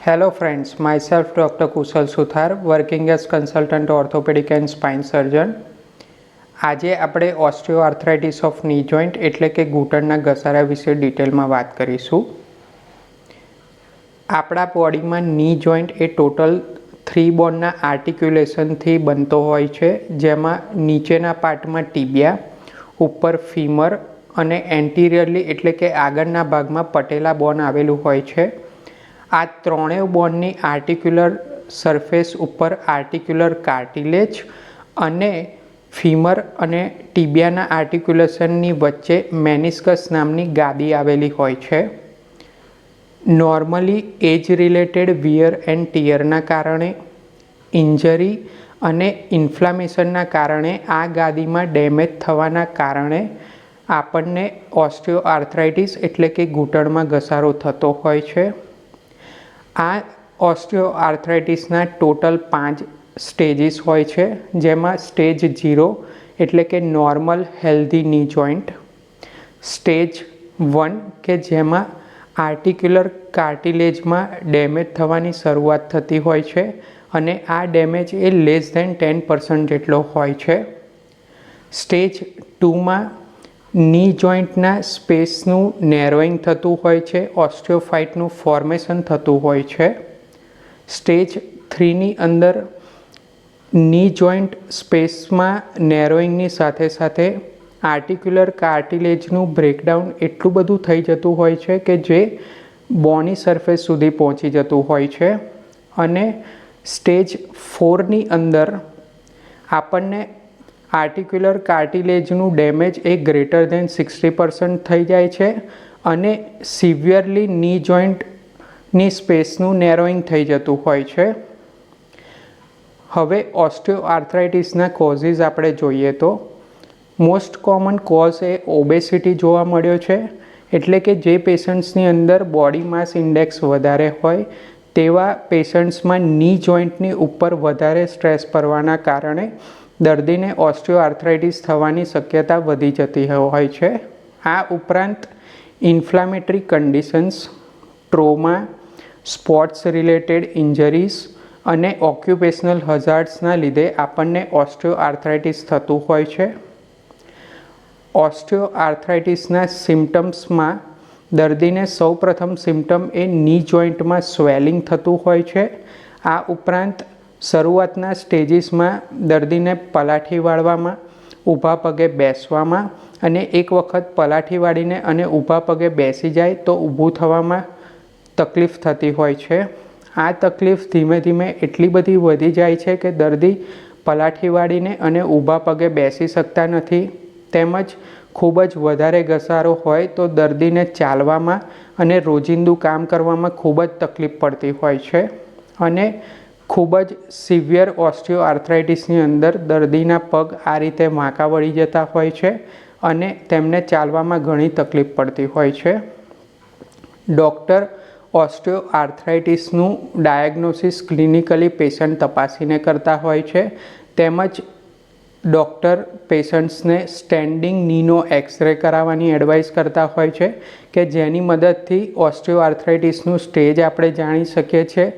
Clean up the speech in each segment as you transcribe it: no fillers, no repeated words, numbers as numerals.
Hello friends, myself Dr. Kushal Suthar, working as consultant orthopedic and spine surgeon. આજે આપણે osteoarthritis of ની joint એટલે કે ઘૂંટણના ઘસારા વિશે ડિટેલમાં વાત કરીશું. આપણા બોડીમાં ની જોઈન્ટ એ ટોટલ 3 બોનના આર્ટિક્યુલેશનથી બનતો હોય છે, જેમાં નીચેના પાર્ટમાં ટીબિયા, ઉપર ફીમર અને એન્ટિરિયરલી એટલે કે આગળના ભાગમાં પટેલા બોન આવેલું હોય છે. આ ત્રણેય બોનની આર્ટિક્યુલર સરફેસ ઉપર આર્ટિક્યુલર કાર્ટિલેજ અને ફીમર અને ટીબિયાના આર્ટિક્યુલેશનની વચ્ચે મેનિસ્કસ નામની ગાદી આવેલી હોય છે. Normally age related wear and ટીયરના કારણે, ઇન્જરી અને ઇન્ફ્લામેશનના કારણે આ ગાદીમાં ડેમેજ થવાના કારણે આપણને ઓસ્ટિયોઆર્થરાઇટિસ એટલે કે ઘૂંટણમાં ઘસારો થતો હોય છે. આ ઓસ્ટિયોઆર્થરાઇટિસના ટોટલ 5 સ્ટેજીસ હોય છે, જેમાં સ્ટેજ 0 એટલે કે નોર્મલ હેલ્ધી ની જોઈન્ટ, સ્ટેજ 1 કે જેમાં આર્ટિક્યુલર કાર્ટિલેજમાં ડેમેજ થવાની શરૂઆત થતી હોય છે અને આ ડેમેજ એ લેસ ધેન 10% જેટલો હોય છે. સ્ટેજ 2માં ની જોઈન્ટના સ્પેસનું નેરોઈંગ થતું હોય છે, ઓસ્ટિયોફાઇટનું ફોર્મેશન થતું હોય છે. સ્ટેજ 3ની અંદર ની જોઈન્ટ સ્પેસમાં નેરોઈંગની સાથે સાથે આર્ટિક્યુલર કાર્ટિલેજનું બ્રેકડાઉન એટલું બધું થઈ જતું હોય છે કે જે બોની સરફેસ સુધી પહોંચી જતું હોય છે. અને સ્ટેજ 4ની અંદર આપણને આર્ટિક્યુલર કાર્ટિલેજનું ડેમેજ એ ગ્રેટર ધેન 60% થઈ જાય છે અને સિવિયરલી ની જોઈન્ટની સ્પેસનું નેરોઈંગ થઈ જતું હોય છે. હવે ઓસ્ટિયોઆર્થરાઇટિસના કોઝિસ આપણે જોઈએ તો મોસ્ટ કોમન કોઝ એ ઓબેસિટી જોવા મળ્યો છે, એટલે કે જે પેશન્ટ્સની અંદર બોડી માસ ઇન્ડેક્સ વધારે હોય તેવા પેશન્ટ્સમાં ની જોઈન્ટની ઉપર વધારે સ્ટ્રેસ પડવાના કારણે દર્દીને ઓસ્ટિયોઆર્થરાઇટિસ થવાની શક્યતા વધી જતી હોય છે. આ ઉપરાંત inflammatory conditions, trauma, sports related injuries અને ઓક્યુપેશનલ હઝાર્ડ્સના લીધે આપણને ઓસ્ટિયોઆર્થરાઇટિસ થતું હોય છે. ઓસ્ટિયોઆર્થરાઇટિસના સિમ્ટમ્સમાં દર્દીને સૌપ્રથમ સિમ્ટમ એ ની જોઈન્ટમાં સ્વેલિંગ થતું હોય છે. આ ઉપરાંત શરૂઆતના સ્ટેજીસમાં દર્દીને પલાઠી વાળવામાં, ઊભા પગે બેસવામાં અને એક વખત પલાઠી વાળીને અને ઊભા પગે બેસી જાય તો ઊભું થવામાં તકલીફ થતી હોય છે. આ તકલીફ ધીમે ધીમે એટલી બધી વધી જાય છે કે દર્દી પલાઠી વાળીને અને ઊભા પગે બેસી શકતા નથી. તેમજ ખૂબ જ વધારે ઘસારો હોય તો દર્દીને ચાલવામાં અને રોજિંદુ કામ કરવામાં ખૂબ જ તકલીફ પડતી હોય છે. અને ખૂબ જ સિવિયર ઓસ્ટિયોઆર્થરાઇટિસની અંદર દર્દીના પગ આ રીતે વાંકા વળી જતા હોય છે અને તેમને ચાલવામાં ઘણી તકલીફ પડતી હોય છે. ડૉક્ટર ઓસ્ટિયોઆર્થરાઇટિસનું ડાયગ્નોસિસ ક્લિનિકલી પેશન્ટ તપાસીને કરતા હોય છે. તેમજ ડૉક્ટર પેશન્ટ્સને સ્ટેન્ડિંગ નીનો એક્સરે કરાવવાની એડવાઇસ કરતા હોય છે કે જેની મદદથી ઓસ્ટિયોઆર્થરાઇટિસનું સ્ટેજ આપણે જાણી શકીએ છીએ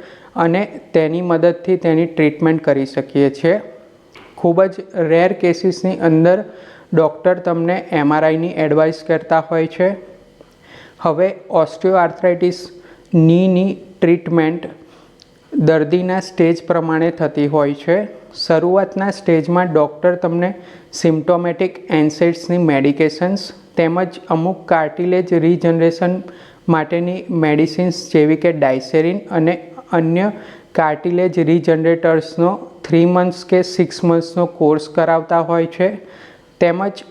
અને તેની મદદથી તેની ટ્રીટમેન્ટ કરી શકીએ છીએ. ખૂબ જ રેર કેસીસની અંદર ડૉક્ટર તમને MRIની એડવાઇસ કરતા હોય છે. હવે ઓસ્ટિયોઆર્થરાઇટિસ નીની ટ્રીટમેન્ટ દર્દીના સ્ટેજ પ્રમાણે થતી હોય છે. શરૂઆતના સ્ટેજમાં ડૉક્ટર તમને સિમ્પ્ટોમેટિક એન્સાઇડ્સની મેડિકેશન્સ તેમજ અમુક કાર્ટિલેજ રિજનરેશન માટેની મેડિસિન્સ જેવી કે ડાયસેરિન અને અન્ય કાર્ટિલેજ રિજનરેટર્સનો 3 મંથ્સ કે 6 મંથ્સનો કોર્સ કરાવતા હોય છે. તેમજ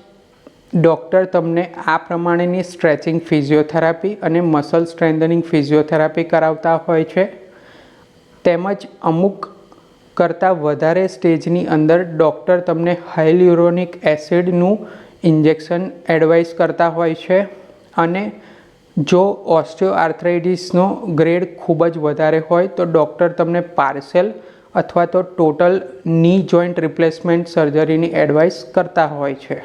ડૉક્ટર તમને આ પ્રમાણેની સ્ટ્રેચિંગ ફિઝિયોથેરાપી અને મસલ સ્ટ્રેન્થનિંગ ફિઝિયોથેરાપી કરાવતા હોય છે. તેમજ અમુક કરતાં વધારે સ્ટેજની અંદર ડૉક્ટર તમને હાઇલ્યુરોનિક એસિડનું ઇન્જેક્શન એડવાઇસ કરતા હોય છે. અને જો ઓસ્ટિયોઆર્થરાઇટિસનો ગ્રેડ ખૂબ જ વધારે હોય તો ડૉક્ટર તમને પાર્શિયલ અથવા તો ટોટલ ની જોઈન્ટ રિપ્લેસમેન્ટ સર્જરીની એડવાઇસ કરતા હોય છે.